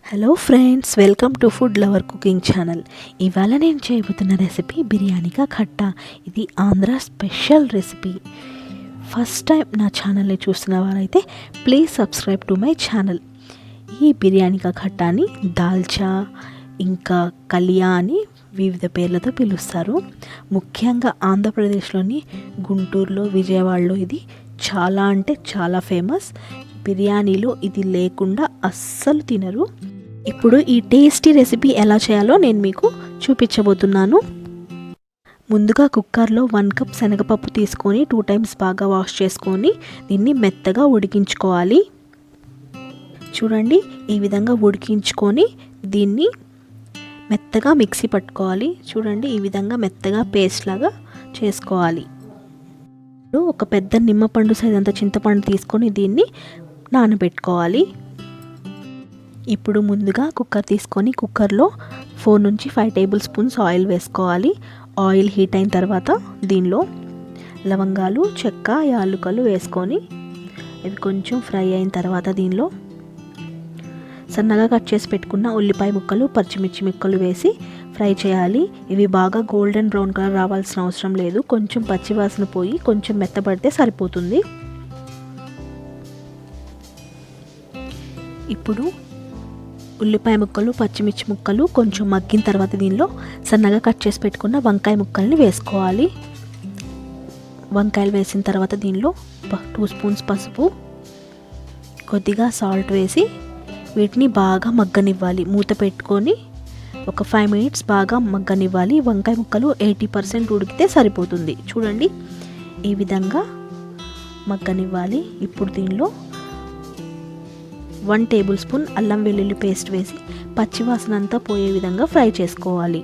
Hello friends, welcome to food lover cooking channel. ఇవాళ నేను చేయబోతున్న రెసిపీ బిర్యానీ కా ఖట్టా. ఇది Andhra special recipe. First time నా ఛానల్ని చూస్తున్న వారైతే please subscribe to my channel. ఈ బిర్యానీ కా ఖట్టాని దాల్ చా ఇంకా కలియా అని వివిధ పేర్లతో పిలుస్తారు. ముఖ్యంగా ఆంధ్రప్రదేశ్లోని గుంటూరులో, విజయవాడలో ఇది చాలా అంటే చాలా ఫేమస్. బిర్యానీలో ఇది లేకుండా అస్సలు తినరు. ఇప్పుడు ఈ టేస్టీ రెసిపీ ఎలా చేయాలో నేను మీకు చూపించబోతున్నాను. ముందుగా కుక్కర్లో 1 కప్ శనగపప్పు తీసుకొని 2 టైమ్స్ బాగా వాష్ చేసుకొని దీన్ని మెత్తగా ఉడికించుకోవాలి. చూడండి, ఈ విధంగా ఉడికించుకొని దీన్ని మెత్తగా మిక్సీ పట్టుకోవాలి. చూడండి, ఈ విధంగా మెత్తగా పేస్ట్ లాగా చేసుకోవాలి. ఒక పెద్ద నిమ్మపండు సైజ్ అంత చింతపండు తీసుకొని దీన్ని నానబెట్టుకోవాలి. ఇప్పుడు ముందుగా కుక్కర్ తీసుకొని కుక్కర్లో 4 నుంచి 5 టేబుల్ స్పూన్స్ ఆయిల్ వేసుకోవాలి. ఆయిల్ హీట్ అయిన తర్వాత దీనిలో లవంగాలు, చెక్క, యాలకులు వేసుకొని ఇవి కొంచెం ఫ్రై అయిన తర్వాత దీనిలో సన్నగా కట్ చేసి పెట్టుకున్న ఉల్లిపాయ ముక్కలు, పచ్చిమిర్చి ముక్కలు వేసి ఫ్రై చేయాలి. ఇవి బాగా గోల్డెన్ బ్రౌన్ కలర్ రావాల్సిన అవసరం లేదు. కొంచెం పచ్చివాసన పోయి కొంచెం మెత్తబడితే సరిపోతుంది. ఇప్పుడు ఉల్లిపాయ ముక్కలు, పచ్చిమిర్చి ముక్కలు కొంచెం మగ్గిన తర్వాత దీనిలో సన్నగా కట్ చేసి పెట్టుకున్న వంకాయ ముక్కల్ని వేసుకోవాలి. వంకాయలు వేసిన తర్వాత దీనిలో 2 స్పూన్స్ పసుపు, కొద్దిగా సాల్ట్ వేసి వీటిని బాగా మగ్గనివ్వాలి. మూత పెట్టుకొని ఒక 5 మినిట్స్ బాగా మగ్గనివ్వాలి. వంకాయ ముక్కలు 80% ఉడికితే సరిపోతుంది. చూడండి, ఈ విధంగా మగ్గనివ్వాలి. ఇప్పుడు దీనిలో 1 టేబుల్ స్పూన్ అల్లం వెల్లుల్లి పేస్ట్ వేసి పచ్చివాసన అంతా పోయే విధంగా ఫ్రై చేసుకోవాలి.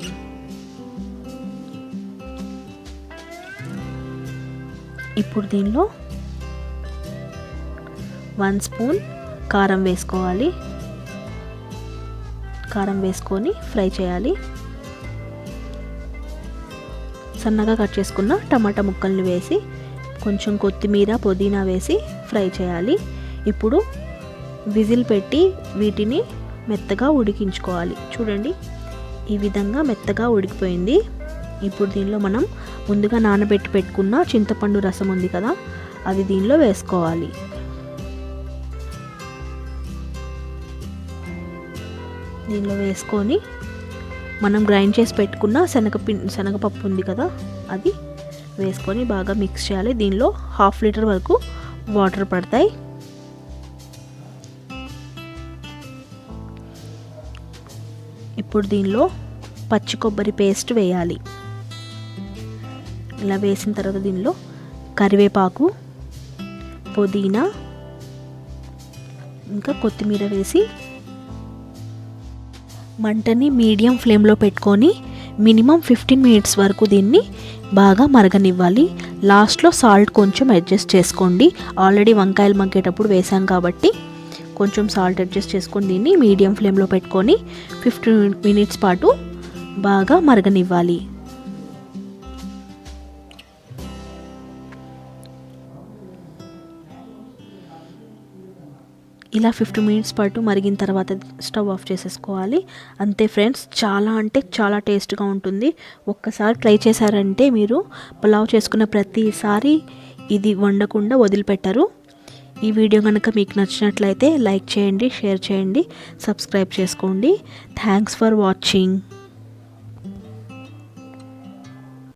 ఇప్పుడు దీనిలో 1 స్పూన్ కారం వేసుకోవాలి. కారం వేసుకొని ఫ్రై చేయాలి. సన్నగా కట్ చేసుకున్న టమాటా ముక్కల్ని వేసి కొంచెం కొత్తిమీర, పుదీనా వేసి ఫ్రై చేయాలి. ఇప్పుడు విజిల్ పెట్టి వీటిని మెత్తగా ఉడికించుకోవాలి. చూడండి, ఈ విధంగా మెత్తగా ఉడికిపోయింది. ఇప్పుడు దీనిలో మనం ముందుగా నానబెట్టి పెట్టుకున్న చింతపండు రసం ఉంది కదా, అది దీనిలో వేసుకోవాలి. దీనిలో వేసుకొని మనం గ్రైండ్ చేసి పెట్టుకున్న శనగపప్పు ఉంది కదా, అది వేసుకొని బాగా మిక్స్ చేయాలి. దీనిలో 1/2 లీటర్ వరకు వాటర్ పడతాయి. ఇప్పుడు దీనిలో పచ్చి కొబ్బరి పేస్ట్ వేయాలి. ఇలా వేసిన తర్వాత దీనిలో కరివేపాకు, పుదీనా ఇంకా కొత్తిమీర వేసి మంటని మీడియం ఫ్లేమ్లో పెట్టుకొని మినిమం 15 మినిట్స్ వరకు దీన్ని బాగా మరగనివ్వాలి. లాస్ట్లో సాల్ట్ కొంచెం అడ్జస్ట్ చేసుకోండి. ఆల్రెడీ వంకాయలు మగ్గేటప్పుడు వేసాం కాబట్టి కొంచెం సాల్ట్ అడ్జస్ట్ చేసుకొని దీన్ని మీడియం ఫ్లేమ్లో పెట్టుకొని 15 మినిట్స్ పాటు బాగా మరగనివ్వాలి. ఇలా 15 మినిట్స్ పాటు మరిగిన తర్వాత స్టవ్ ఆఫ్ చేసేసుకోవాలి. అంతే ఫ్రెండ్స్, చాలా అంటే చాలా టేస్ట్గా ఉంటుంది. ఒక్కసారి ట్రై చేశారంటే మీరు పులావ్ చేసుకున్న ప్రతిసారి ఇది వండకుండా వదిలిపెట్టరు. ఈ వీడియో కనుక మీకు నచ్చినట్లయితే లైక్ చేయండి, షేర్ చేయండి, సబ్స్క్రైబ్ చేసుకోండి. Thanks for watching.